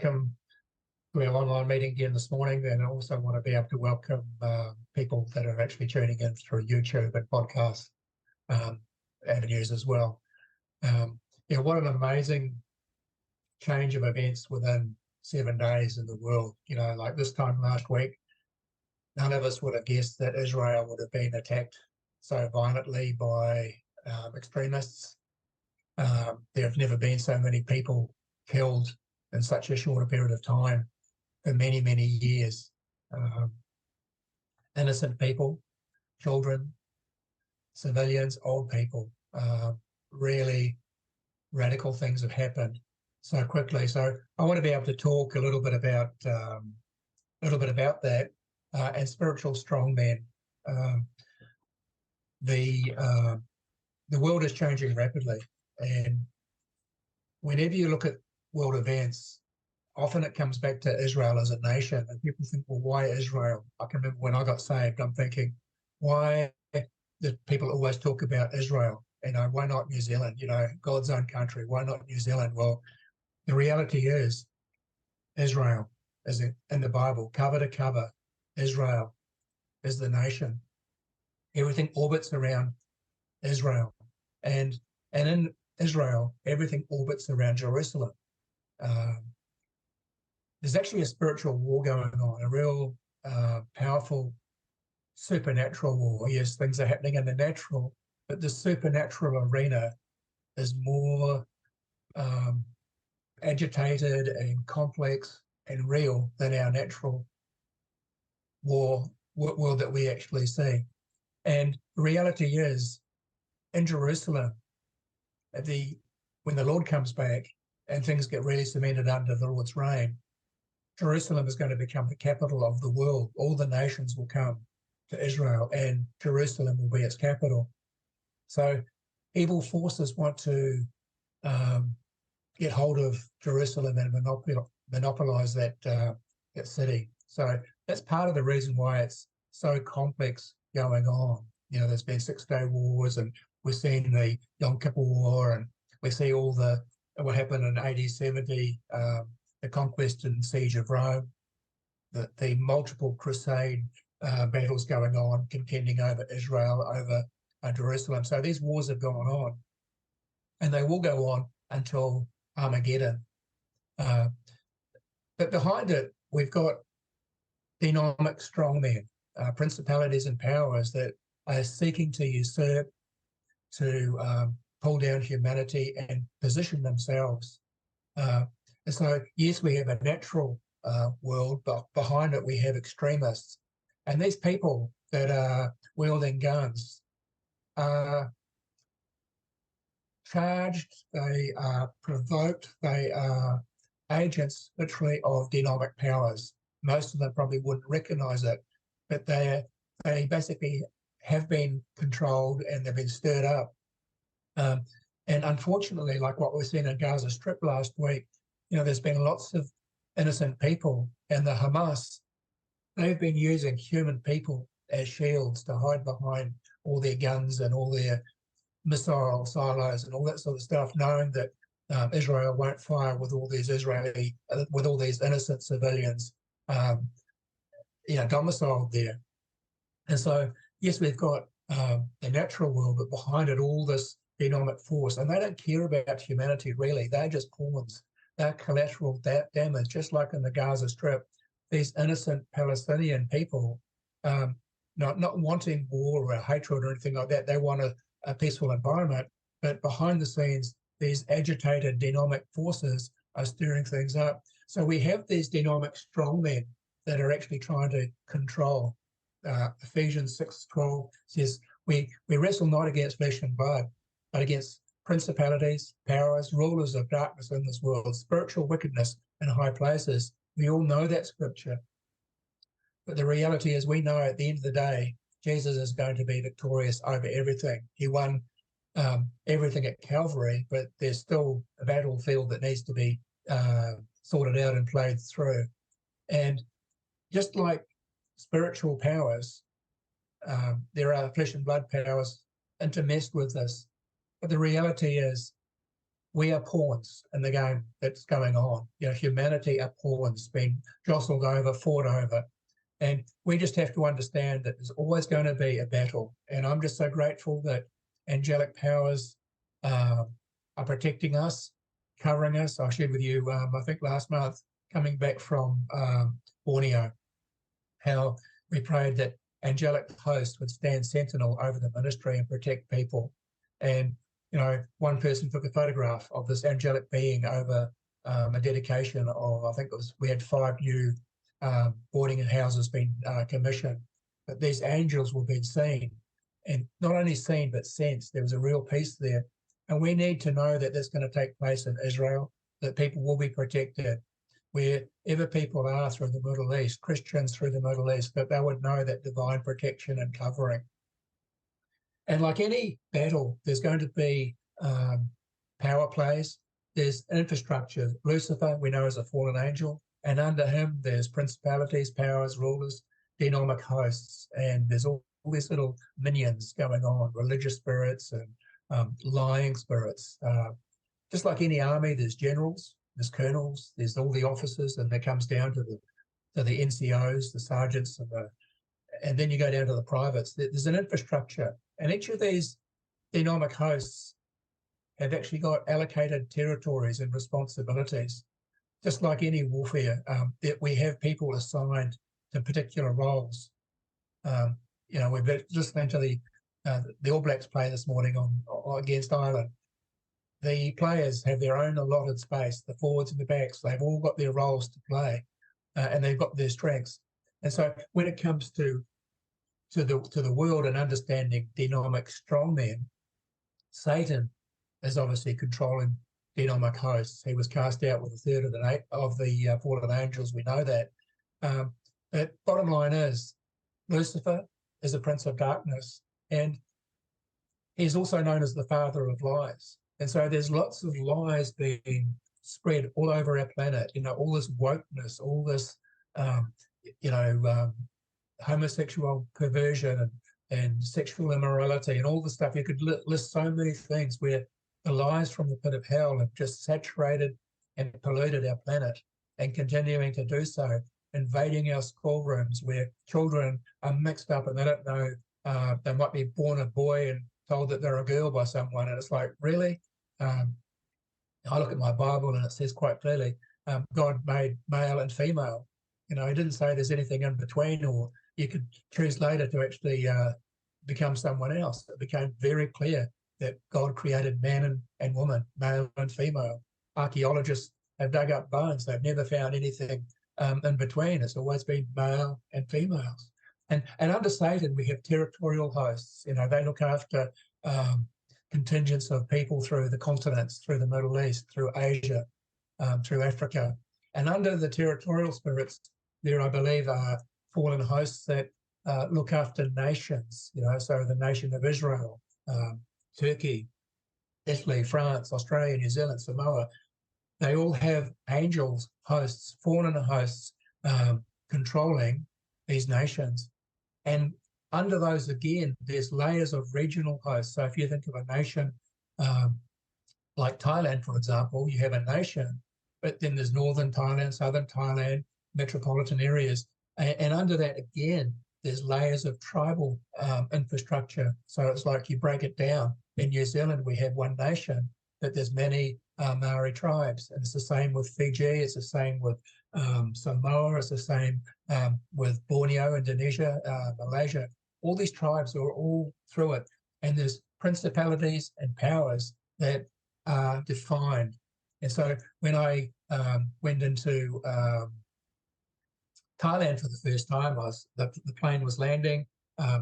welcome to our online meeting again this morning, and I also want to be able to welcome people that are actually tuning in through YouTube and podcast avenues as well. Yeah, what an amazing change of events within 7 days in the world. You know, like this time last week, none of us would have guessed that Israel would have been attacked so violently by extremists. There have never been so many people killed in such a short period of time for many, many years. Innocent people, children, civilians, old people. Really radical things have happened so quickly. So I want to be able to talk a little bit about that and spiritual strongmen. The world is changing rapidly, and whenever you look at world events, often it comes back to Israel as a nation, and people think, well, why Israel? I can remember when I got saved, I'm thinking, why do people always talk about Israel? You know, why not New Zealand? You know, God's own country. Why not New Zealand? Well, the reality is Israel is in the Bible, cover to cover. Israel is the nation. Everything orbits around Israel. And in Israel, everything orbits around Jerusalem. There's actually a spiritual war going on, a real powerful supernatural war. Yes, things are happening in the natural, but the supernatural arena is more agitated and complex and real than our natural world that we actually see. And the reality is, in Jerusalem, when the Lord comes back and things get really cemented under the Lord's reign, Jerusalem is going to become the capital of the world. All the nations will come to Israel, and Jerusalem will be its capital. So evil forces want to get hold of Jerusalem and monopolize that city. So that's part of the reason why it's so complex going on. You know, there's been 6-day wars, and we're seeing the Yom Kippur War, and we see all what happened in AD 70, the conquest and siege of Rome, the multiple crusade battles going on, contending over Israel, over Jerusalem. So these wars have gone on, and they will go on until Armageddon. But behind it, we've got demonic strongmen, principalities and powers that are seeking to usurp, to pull down humanity and position themselves. And so, yes, we have a natural world, but behind it we have extremists. And these people that are wielding guns are charged, they are provoked, they are agents literally of demonic powers. Most of them probably wouldn't recognize it, but they basically have been controlled and they've been stirred up. And unfortunately, like what we've seen in Gaza Strip last week, you know, there's been lots of innocent people, and the Hamas, they've been using human people as shields to hide behind all their guns and all their missile silos and all that sort of stuff, knowing that Israel won't fire with all these innocent civilians, domiciled there. And so, yes, we've got the natural world, but behind it, all this demonic force, and they don't care about humanity really. They're just pawns. They're collateral damage, just like in the Gaza Strip. These innocent Palestinian people, not wanting war or hatred or anything like that. They want a peaceful environment, but behind the scenes, these agitated demonic forces are stirring things up. So we have these demonic strongmen that are actually trying to control. Ephesians 6:12 says, we wrestle not against flesh and blood, but against principalities, powers, rulers of darkness in this world, spiritual wickedness in high places. We all know that scripture. But the reality is, we know at the end of the day, Jesus is going to be victorious over everything. He won everything at Calvary, but there's still a battlefield that needs to be sorted out and played through. And just like spiritual powers, there are flesh and blood powers intermessed with this. But the reality is, we are pawns in the game that's going on. You know, humanity are pawns being jostled over, fought over. And we just have to understand that there's always going to be a battle. And I'm just so grateful that angelic powers are protecting us, covering us. I shared with you, I think last month, coming back from Borneo, how we prayed that angelic host would stand sentinel over the ministry and protect people. And, you know, one person took a photograph of this angelic being over a dedication of, I think it was, we had 5 new boarding houses being commissioned. But these angels were being seen, and not only seen, but sensed. There was a real peace there. And we need to know that that's going to take place in Israel, that people will be protected wherever people are through the Middle East, Christians through the Middle East, that they would know that divine protection and covering. And like any battle, there's going to be power plays. There's infrastructure. Lucifer, we know, is a fallen angel, and under him there's principalities, powers, rulers, demonic hosts, and there's all these little minions going on, religious spirits and lying spirits. Just like any army, there's generals, there's colonels, there's all the officers, and that comes down to the NCOs, the sergeants, and then you go down to the privates. There's an infrastructure, and each of these demonic hosts have actually got allocated territories and responsibilities. Just like any warfare, that we have people assigned to particular roles. You know, we've been listening to the All Blacks play this morning against Ireland. The players have their own allotted space, the forwards and the backs. They've all got their roles to play, and they've got their strengths. And so when it comes to the world and understanding demonic strongmen, Satan is obviously controlling demonic hosts. He was cast out with a third of the fallen angels. We know that. But bottom line is, Lucifer is a prince of darkness, and he's also known as the father of lies. And so there's lots of lies being spread all over our planet. You know, all this wokeness, all this, homosexual perversion and sexual immorality and all the stuff. You could list so many things where the lies from the pit of hell have just saturated and polluted our planet, and continuing to do so, invading our schoolrooms where children are mixed up and they don't know, they might be born a boy and told that they're a girl by someone. And it's like, really? I look at my Bible and it says quite clearly, God made male and female. You know, he didn't say there's anything in between, or you could choose later to actually become someone else. It became very clear that God created man and woman, male and female. Archaeologists have dug up bones. They've never found anything in between. It's always been male and females. And under Satan, we have territorial hosts. You know, they look after contingents of people through the continents, through the Middle East, through Asia, through Africa. And under the territorial spirits, there, I believe, are fallen hosts that look after nations, you know, so the nation of Israel, Turkey, Italy, France, Australia, New Zealand, Samoa, they all have angels, hosts, fallen hosts controlling these nations. And under those, again, there's layers of regional hosts. So if you think of a nation like Thailand, for example, you have a nation, but then there's northern Thailand, southern Thailand, metropolitan areas. And under that, again, there's layers of tribal infrastructure. So it's like you break it down. In New Zealand, we have one nation, but there's many Maori tribes. And it's the same with Fiji. It's the same with Samoa. It's the same with Borneo, Indonesia, Malaysia. All these tribes are all through it. And there's principalities and powers that are defined. And so when I went into Thailand for the first time, the plane was landing,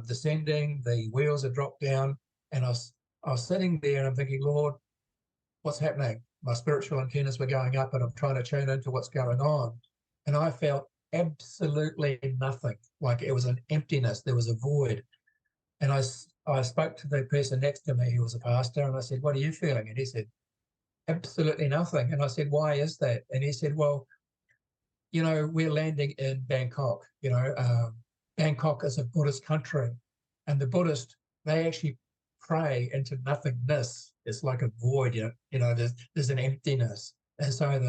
descending, the wheels had dropped down, and I was sitting there and I'm thinking, Lord, what's happening? My spiritual antennas were going up and I'm trying to tune into what's going on. And I felt absolutely nothing, like it was an emptiness, there was a void. And I spoke to the person next to me who was a pastor, and I said, what are you feeling? And he said, absolutely nothing. And I said, why is that? And he said, well, you know, we're landing in Bangkok. Bangkok is a Buddhist country, and the Buddhists, they actually pray into nothingness. It's like a void, there's an emptiness. And so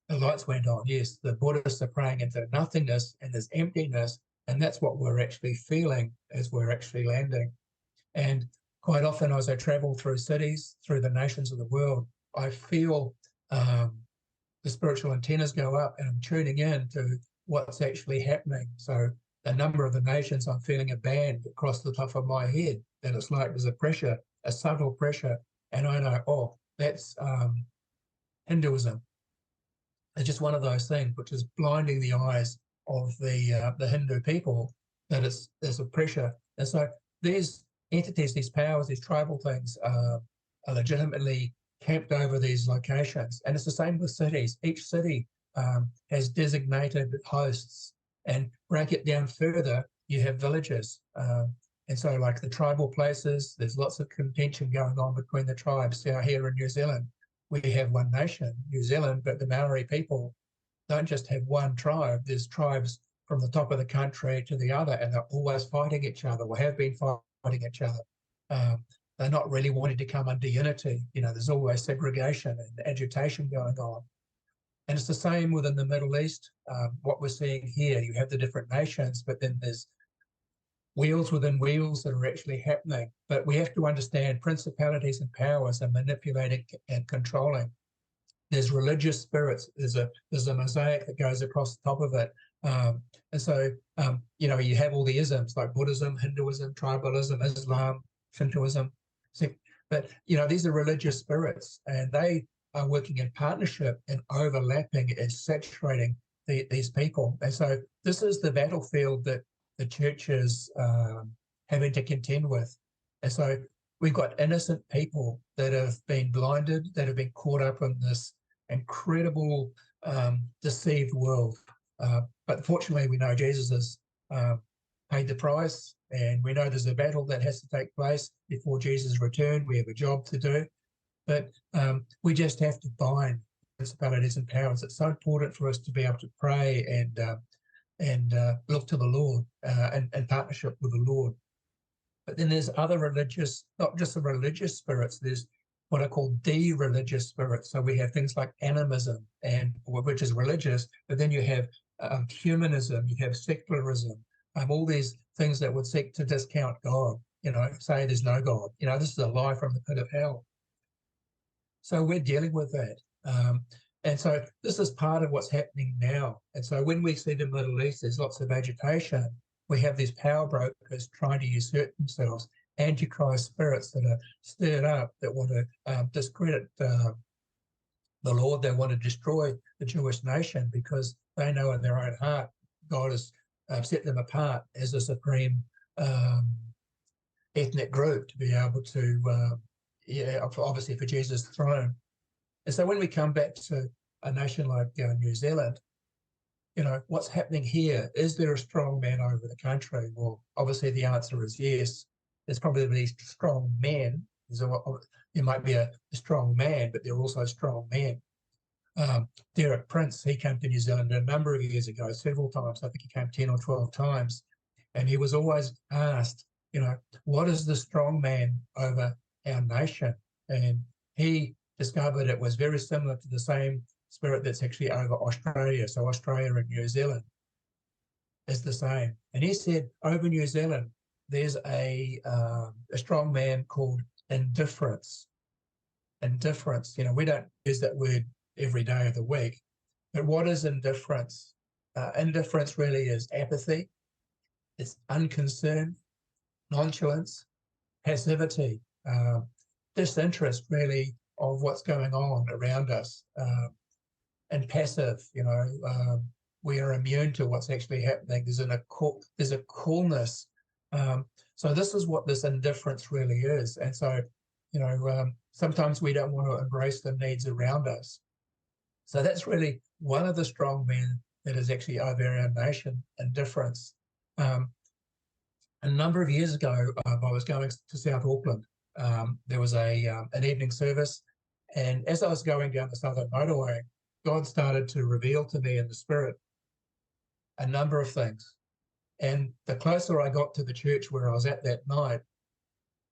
the lights went on. Yes, the Buddhists are praying into nothingness and there's emptiness, and that's what we're actually feeling as we're actually landing. And quite often as I travel through cities, through the nations of the world, I feel the spiritual antennas go up and I'm tuning in to what's actually happening. So a number of the nations, I'm feeling a band across the top of my head, and it's like there's a pressure, a subtle pressure, and I know, oh, that's Hinduism. It's just one of those things which is blinding the eyes of the Hindu people, that there's a pressure. And so these entities, these powers, these tribal things are legitimately camped over these locations. And it's the same with cities. Each city has designated hosts, and break it down further, you have villages. And so like the tribal places, there's lots of contention going on between the tribes. Here in New Zealand, we have one nation, New Zealand, but the Maori people don't just have one tribe. There's tribes from the top of the country to the other, and they're always fighting each other, or have been fighting each other. They're not really wanting to come under unity. There's always segregation and agitation going on. And it's the same within the Middle East. What we're seeing here, you have the different nations, but then there's wheels within wheels that are actually happening. But we have to understand principalities and powers are manipulating and controlling. There's religious spirits. There's a mosaic that goes across the top of it. And so, you have all the isms like Buddhism, Hinduism, tribalism, Islam, Shintoism. But, these are religious spirits, and they are working in partnership and overlapping and saturating these people. And so this is the battlefield that the church is having to contend with. And so we've got innocent people that have been blinded, that have been caught up in this incredible deceived world. But fortunately, we know Jesus has paid the price, and we know there's a battle that has to take place before Jesus' return. We have a job to do, but we just have to bind principalities and powers. It's so important for us to be able to pray and look to the Lord and partnership with the Lord. But then there's other religious, not just the religious spirits, there's what I call de-religious spirits. So we have things like animism, which is religious, but then you have humanism, you have secularism, all these things that would seek to discount God, say there's no God. This is a lie from the pit of hell. So we're dealing with that. And so this is part of what's happening now. And so when we see the Middle East, there's lots of agitation. We have these power brokers trying to usurp themselves, antichrist spirits that are stirred up, that want to discredit the Lord. They want to destroy the Jewish nation because they know in their own heart God has set them apart as a supreme ethnic group to be able to, obviously for Jesus' throne. And so when we come back to a nation like New Zealand, what's happening here? Is there a strong man over the country? Well, obviously the answer is yes. There's probably strong men. There might be a strong man, but there are also strong men. Derek Prince, he came to New Zealand a number of years ago, several times. I think he came 10 or 12 times. And he was always asked, what is the strong man over our nation? And he discovered it was very similar to the same spirit that's actually over Australia. So Australia and New Zealand is the same. And he said, over New Zealand, there's a strong man called indifference. Indifference, we don't use that word every day of the week. But what is indifference? Indifference really is apathy. It's unconcern, nonchalance, passivity, disinterest really of what's going on around us, and passive. We are immune to what's actually happening. There's a coolness. So this is what this indifference really is. And so, sometimes we don't want to embrace the needs around us. So that's really one of the strong men that is actually over our nation, indifference. A number of years ago, I was going to South Auckland. There was an evening service, and as I was going down the southern motorway, God started to reveal to me in the spirit a number of things. And the closer I got to the church where I was at that night,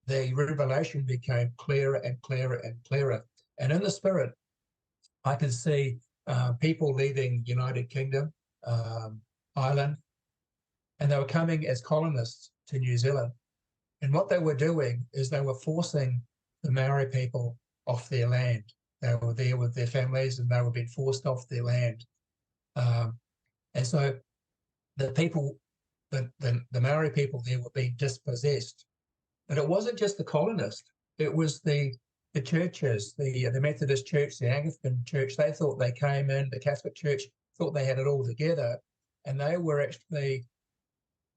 the revelation became clearer and clearer and clearer. And in the spirit, I could see people leaving United Kingdom, Ireland, and they were coming as colonists to New Zealand. And what they were doing is they were forcing the Maori people off their land. They were there with their families and they were being forced off their land. And so the people, the Maori people there were being dispossessed. But it wasn't just the colonists. It was the churches, the Methodist Church, the Anglican Church. They thought they came in, the Catholic Church thought they had it all together. And they were actually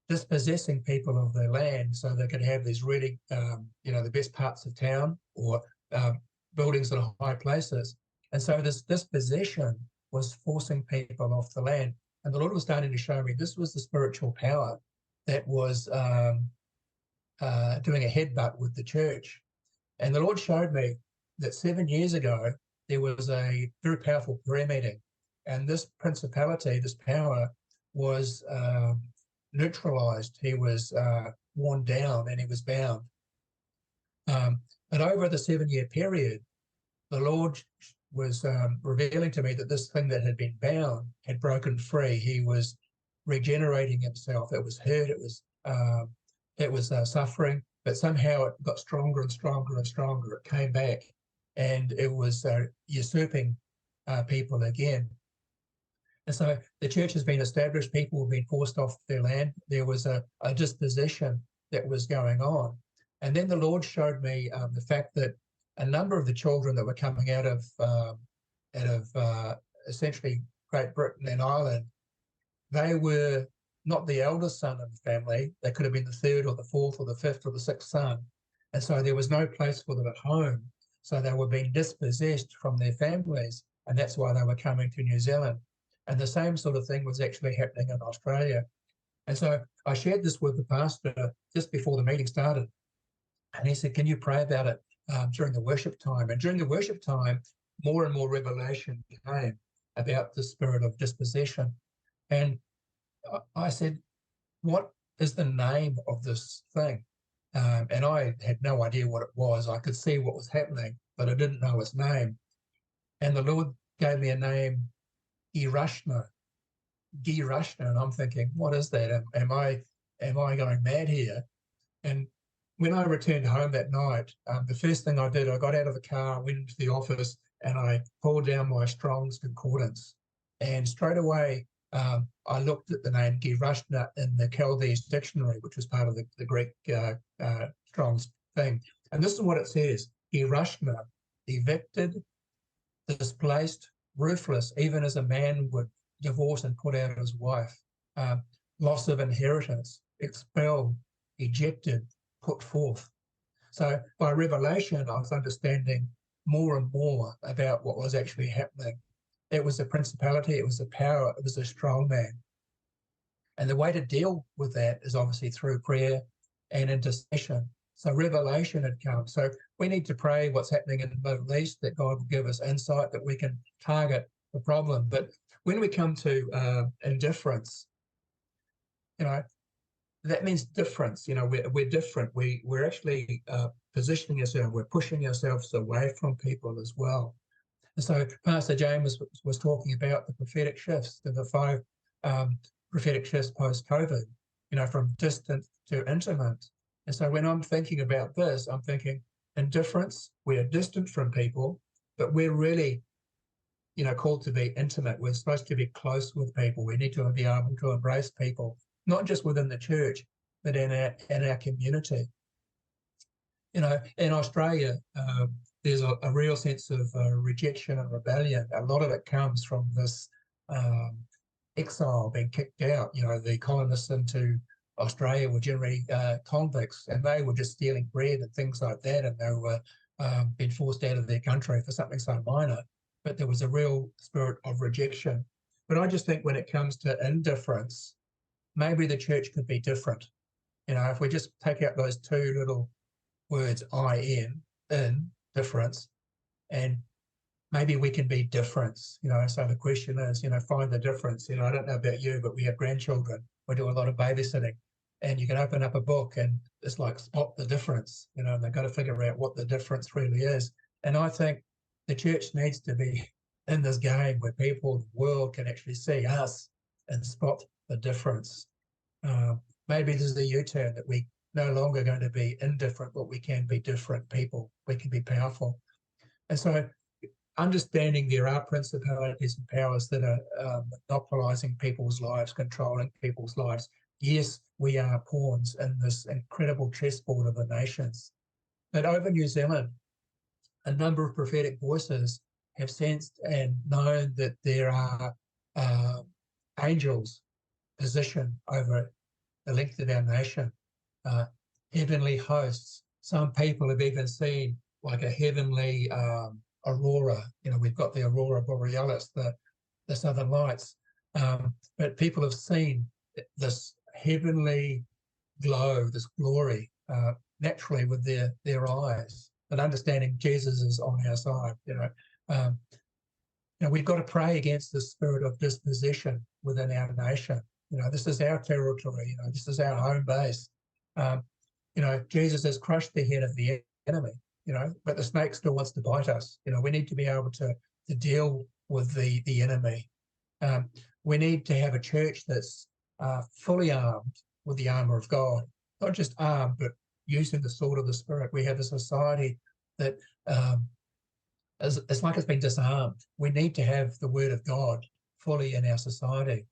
dispossessing people of their land so they could have these really, the best parts of town or buildings in high places. And so this dispossession was forcing people off the land. And the Lord was starting to show me this was the spiritual power that was doing a headbutt with the church. And the Lord showed me that 7 years ago, there was a very powerful prayer meeting. And this principality, this power was neutralized. He was worn down and he was bound. But over the 7-year period, the Lord was revealing to me that this thing that had been bound had broken free. He was regenerating himself. It was hurt. It was suffering, but somehow it got stronger and stronger and stronger. It came back, and it was usurping people again. And so the church has been established. People have been forced off their land. There was a dispossession that was going on. And then the Lord showed me the fact that a number of the children that were coming out of essentially Great Britain and Ireland, they were not the eldest son of the family. They could have been the third or the fourth or the fifth or the sixth son. And so there was no place for them at home. So they were being dispossessed from their families. And that's why they were coming to New Zealand. And the same sort of thing was actually happening in Australia. And so I shared this with the pastor just before the meeting started. And he said, can you pray about it during the worship time? And during the worship time, more and more revelation came about the spirit of dispossession. And I said, what is the name of this thing? And I had no idea what it was. I could see what was happening, but I didn't know its name. And the Lord gave me a name, Girashna, and I'm thinking, what is that? Am I going mad here? And when I returned home that night, the first thing I did, I got out of the car, went into the office, and I pulled down my Strong's Concordance. And straight away, I looked at the name Girashna in the Chaldees dictionary, which was part of the Greek Strong's thing. And this is what it says: Girashna, evicted, displaced, ruthless, even as a man would divorce and put out his wife, loss of inheritance, expelled, ejected, put forth. So by revelation, I was understanding more and more about what was actually happening. It was a principality, it was a power, it was a strong man. And the way to deal with that is obviously through prayer and intercession. So revelation had come. So we need to pray what's happening in the Middle East, that God will give us insight, that we can target the problem. But when we come to indifference, that means difference. We're different. We're actually positioning ourselves, we're pushing ourselves away from people as well. And so Pastor James was talking about the prophetic shifts, the 5 prophetic shifts post-COVID, from distant to intimate. And so when I'm thinking about this, I'm thinking indifference, we're distant from people, but we're really, called to be intimate. We're supposed to be close with people. We need to be able to embrace people, not just within the church, but in our community. In Australia, there's a real sense of rejection and rebellion. A lot of it comes from this exile, being kicked out. The colonists into Australia were generally convicts, and they were just stealing bread and things like that, and they were being forced out of their country for something so minor. But there was a real spirit of rejection. But I just think when it comes to indifference, maybe the church could be different. If we just take out those 2 little words, in, difference, and maybe we can be difference. So the question is, find the difference. I don't know about you, but we have grandchildren. We do a lot of babysitting. and you can open up a book and it's like spot the difference, and they've got to figure out what the difference really is. And I think the church needs to be in this game where people, the world, can actually see us and spot the difference. Maybe this is a U-turn, that we no longer going to be indifferent, but we can be different people. We can be powerful. And so understanding there are principalities and powers that are monopolizing people's lives, controlling people's lives. Yes, we are pawns in this incredible chessboard of the nations. But over New Zealand, a number of prophetic voices have sensed and known that there are angels positioned over the length of our nation, heavenly hosts. Some people have even seen like a heavenly aurora. We've got the aurora borealis, the southern lights, but people have seen this heavenly glow, this glory, naturally with their eyes, and understanding Jesus is on our side. We've got to pray against the spirit of dispossession within our nation. This is our territory. This is our home base. Jesus has crushed the head of the enemy. But the snake still wants to bite us. We need to be able to deal with the enemy. We need to have a church that's fully armed with the armor of God, not just armed, but using the sword of the Spirit. We have a society that it's like it's been disarmed. We need to have the word of God fully in our society.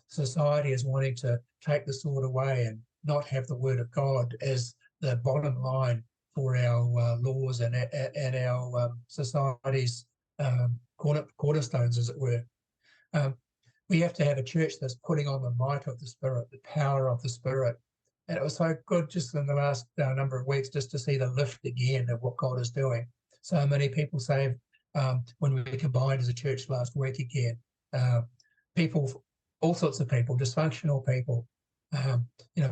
Society is wanting to take the sword away and not have the word of God as the bottom line for our laws and our society's cornerstones, as it were. We have to have a church that's putting on the might of the Spirit, the power of the Spirit. And it was so good just in the last number of weeks just to see the lift again of what God is doing. So many people saved when we combined as a church last week again. People, all sorts of people, dysfunctional people,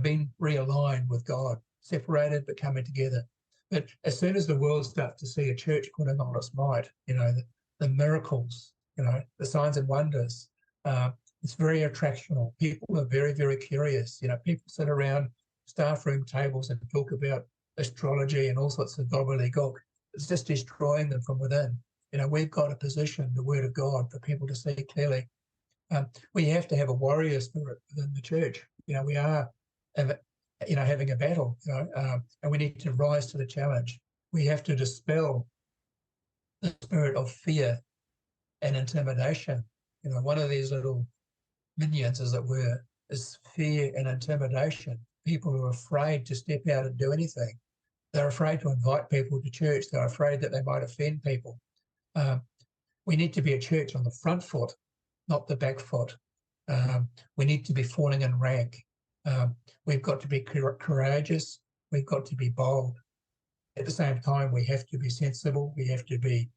being realigned with God, separated but coming together. But as soon as the world starts to see a church putting on its might, the miracles, the signs and wonders, it's very attractional. People are very, very curious. People sit around staff room tables and talk about astrology and all sorts of gobbledygook. It's just destroying them from within. We've got to position the word of God for people to see clearly. We have to have a warrior spirit within the church. We are, having a battle, and we need to rise to the challenge. We have to dispel the spirit of fear and intimidation. One of these little minions, as it were, is fear and intimidation. People who are afraid to step out and do anything. They're afraid to invite people to church. They're afraid that they might offend people. We need to be a church on the front foot, not the back foot. We need to be falling in rank. We've got to be courageous. We've got to be bold. At the same time, we have to be sensible. We have to be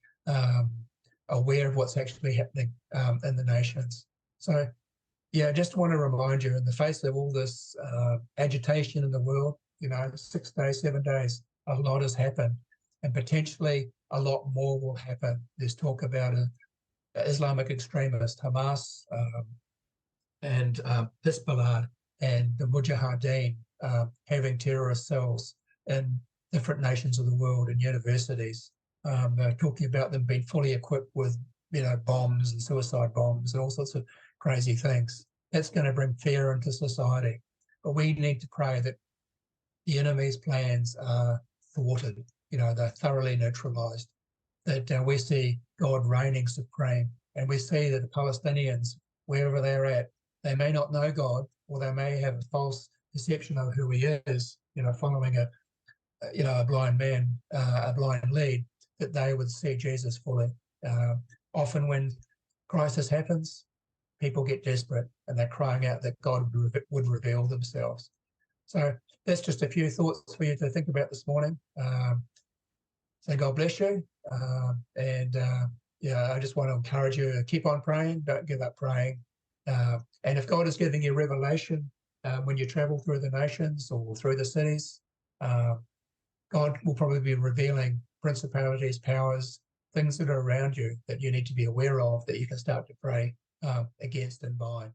aware of what's actually happening in the nations. So, I just want to remind you, in the face of all this agitation in the world, 6 days, 7 days, a lot has happened, and potentially a lot more will happen. There's talk about Islamic extremists, Hamas, and Hezbollah, and the Mujahideen having terrorist cells in different nations of the world and universities. They're talking about them being fully equipped with, bombs and suicide bombs and all sorts of crazy things. That's going to bring fear into society. But we need to pray that the enemy's plans are thwarted, they're thoroughly neutralized, that we see God reigning supreme, and we see that the Palestinians, wherever they're at, they may not know God, or they may have a false perception of who he is, following a blind man, a blind lead, that they would see Jesus fully. Often when crisis happens, people get desperate and they're crying out that God would reveal themselves. So that's just a few thoughts for you to think about this morning. So God bless you. I just want to encourage you to keep on praying. Don't give up praying. And if God is giving you revelation when you travel through the nations or through the cities, God will probably be revealing principalities, powers, things that are around you that you need to be aware of, that you can start to pray against and bind.